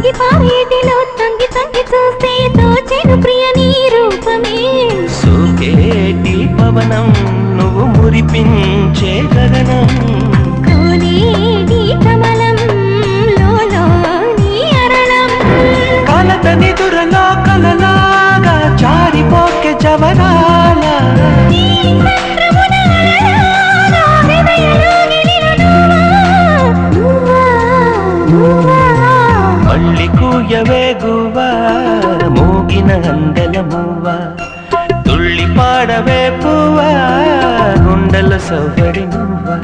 పొంగి పారేటిలో తంగి తంగి చూస్తే తోచెను ప్రియ నీ రూపమే సోకేటి పవనం నువ్వు మురిపించే గగనం కోనేటి కమలం లోలో నీ అరళం కలత నిదురలో కలలాగా జారిపోకే జవరాల మళ్ళీ కూయవే గువ్వా మోగిన అందల మువ్వా తుళ్ళి పాడవే పువ్వా గుండెల సౌకర్యం నువ్వా